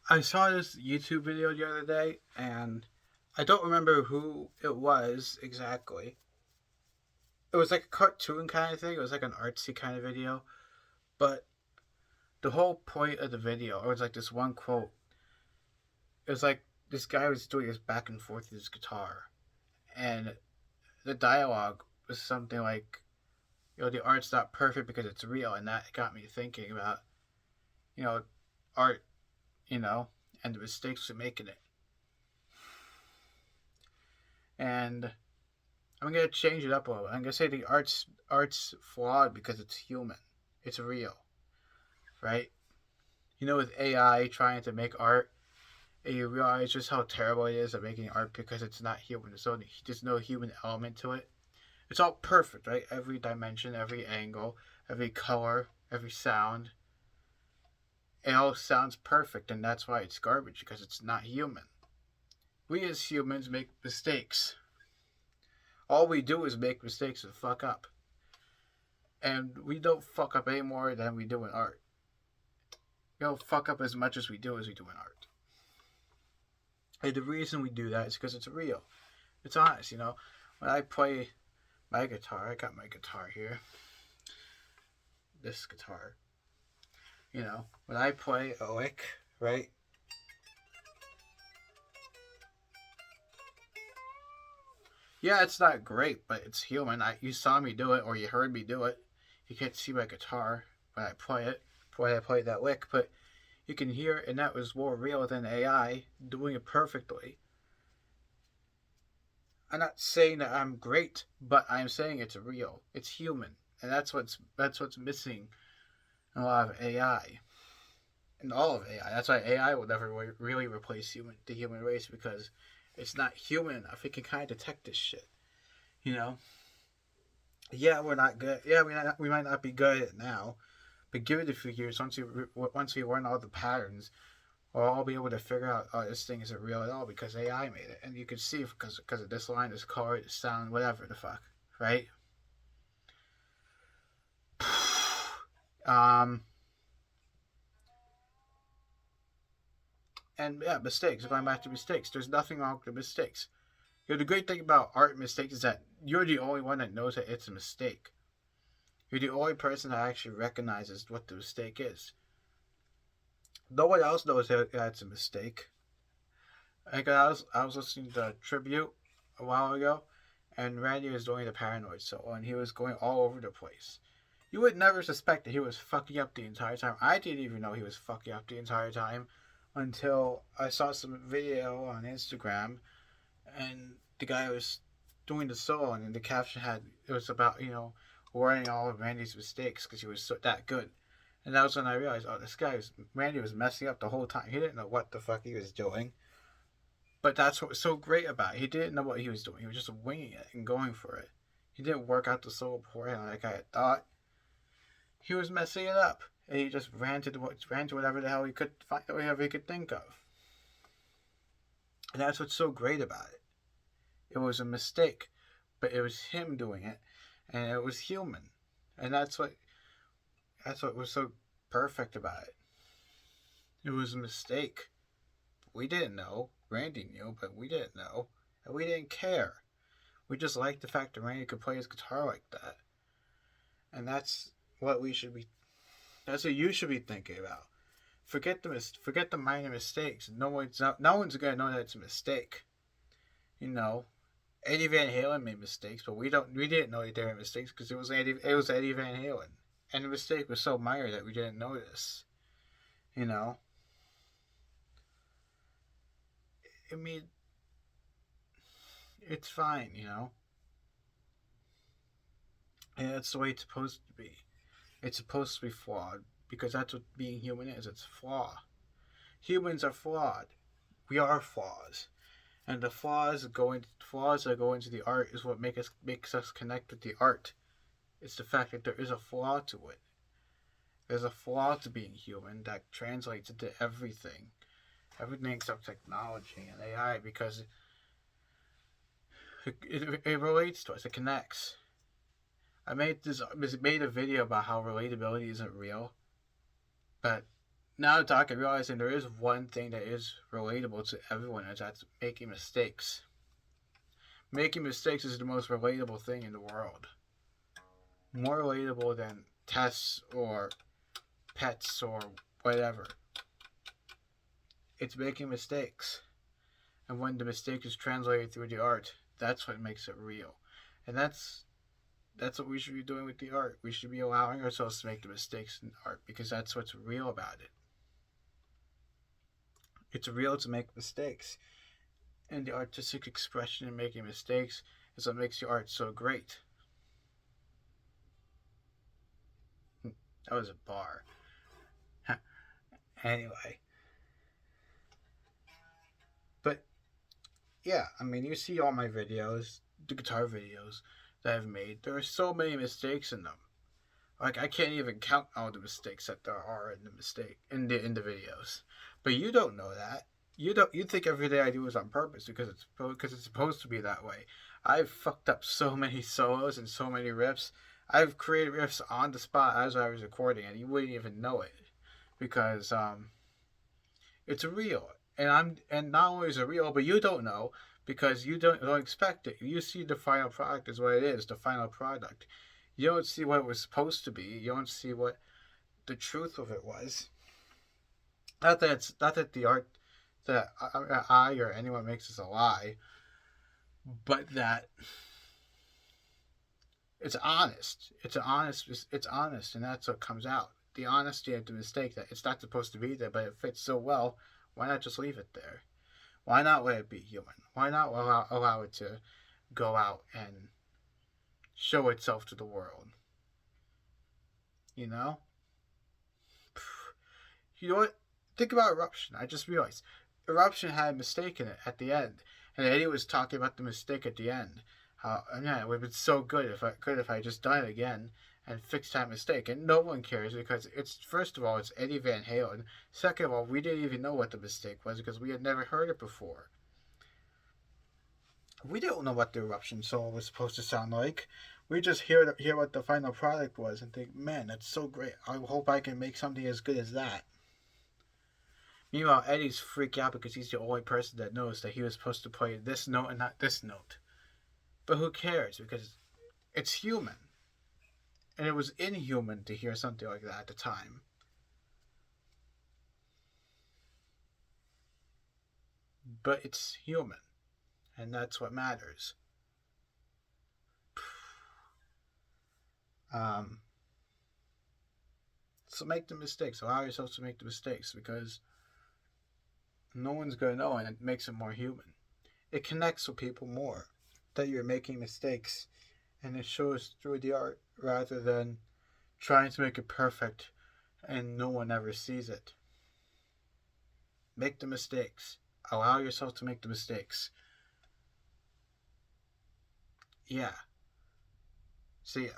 I saw this YouTube video the other day, and I don't remember who it was exactly. It was like a cartoon kind of thing. It was like an artsy kind of video. But the whole point of the video, it was like this one quote. It was like this guy was doing this back and forth with his guitar, and the dialogue was something like, the art's not perfect because it's real, and that got me thinking about, you know, art, you know, and the mistakes we make in it. And I'm gonna change it up a little. I'm gonna say the art's flawed because it's human. It's real, right? With AI trying to make art, and you realize just how terrible it is at making art because it's not human. There's no human element to it. It's all perfect, right? Every dimension, every angle, every color, every sound. It all sounds perfect, and that's why it's garbage because it's not human. We as humans make mistakes. All we do is make mistakes and fuck up. And we don't fuck up any more than we do in art. We don't fuck up as much as we do in art. And the reason we do that is because it's real. It's honest. When I play my guitar, I got my guitar here. This guitar. When I play a lick, right? Yeah, it's not great, but it's human. You saw me do it, or you heard me do it. You can't see my guitar when I play it, when I play that lick, but you can hear it, and that was more real than AI doing it perfectly. I'm not saying that I'm great, but I'm saying it's real. It's human, and that's what's missing in a lot of AI and all of AI. That's why AI will never really replace the human race because it's not human enough. It can kind of detect this shit. You know. Yeah, we're not good. Yeah, we might not be good at it now, but give it a few years. Once we learn all the patterns, we'll all be able to figure out, oh, this thing isn't real at all because AI made it, and you can see because of this line, this color, this sound, whatever the fuck, right? um, and yeah, mistakes. Going back to mistakes, there's nothing wrong with the mistakes. The great thing about art mistakes is that you're the only one that knows that it's a mistake. You're the only person that actually recognizes what the mistake is. No one else knows that it's a mistake. Like I was listening to a tribute a while ago, and Randy was doing the Paranoid solo, and he was going all over the place. You would never suspect that he was fucking up the entire time. I didn't even know he was fucking up the entire time until I saw some video on Instagram, and the guy was doing the solo, and the caption had it was about warning all of Randy's mistakes because he was that good. And that was when I realized, oh, Randy was messing up the whole time. He didn't know what the fuck he was doing. But that's what was so great about it. He didn't know what he was doing. He was just winging it and going for it. He didn't work out the solo beforehand like I had thought. He was messing it up, and he just ran to whatever the hell he could find, whatever he could think of. And that's what's so great about it. It was a mistake, but it was him doing it, and it was human, and that's what was so perfect about it. It was a mistake. We didn't know. Randy knew, but we didn't know, and we didn't care. We just liked the fact that Randy could play his guitar like that, and what we should be. That's what you should be thinking about. Forget the minor mistakes. No one's gonna know that it's a mistake. You know, Eddie Van Halen made mistakes, but we didn't know they were mistakes because it was Eddie Van Halen, and the mistake was so minor that we didn't notice. You know, I mean, it's fine. And that's the way it's supposed to be. It's supposed to be flawed because that's what being human is. It's flaw. Humans are flawed. We are flaws, and the flaws that go into the art is what makes us connect with the art. It's the fact that there is a flaw to it. There's a flaw to being human that translates into everything except technology and AI because it relates to us. It connects. I made a video about how relatability isn't real, but now talking, realizing there is one thing that is relatable to everyone, and that's making mistakes. Making mistakes is the most relatable thing in the world. More relatable than tests or pets or whatever. It's making mistakes. And when the mistake is translated through the art, that's what makes it real. And that's what we should be doing with the art. We should be allowing ourselves to make the mistakes in art because that's what's real about it. It's real to make mistakes. And the artistic expression in making mistakes is what makes the art so great. That was a bar. Anyway. But yeah, I mean, you see all my videos, the guitar videos that I've made. There are so many mistakes in them. Like I can't even count all the mistakes that there are in the videos. But you don't know that. You think everything I do is on purpose because it's supposed to be that way. I've fucked up so many solos and so many riffs. I've created riffs on the spot as I was recording, and you wouldn't even know it because it's real. And not only is it real, but you don't know because you don't expect it. You see the final product is what it is, the final product. You don't see what it was supposed to be. You don't see what the truth of it was. Not that the art that I or anyone makes is a lie, but that it's honest. It's honest, and that's what comes out. The honesty of the mistake that it's not supposed to be there, but it fits so well. Why not just leave it there? Why not let it be human? Why not allow it to go out and show itself to the world? You know? You know what? Think about Eruption. I just realized Eruption had a mistake in it at the end, and Eddie was talking about the mistake at the end. How yeah, it would have been so good if I just done it again and fixed that mistake. And no one cares because it's first of all it's Eddie Van Halen. Second of all, we didn't even know what the mistake was because we had never heard it before. We don't know what the Eruption solo was supposed to sound like. We just hear what the final product was and think, man, that's so great. I hope I can make something as good as that. Meanwhile, Eddie's freaking out because he's the only person that knows that he was supposed to play this note and not this note. But who cares? Because it's human. And it was inhuman to hear something like that at the time. But it's human. And that's what matters. So make the mistakes. Allow yourself to make the mistakes because no one's going to know and it makes it more human. It connects with people more that you're making mistakes and it shows through the art rather than trying to make it perfect and no one ever sees it. Make the mistakes. Allow yourself to make the mistakes. Yeah. See ya.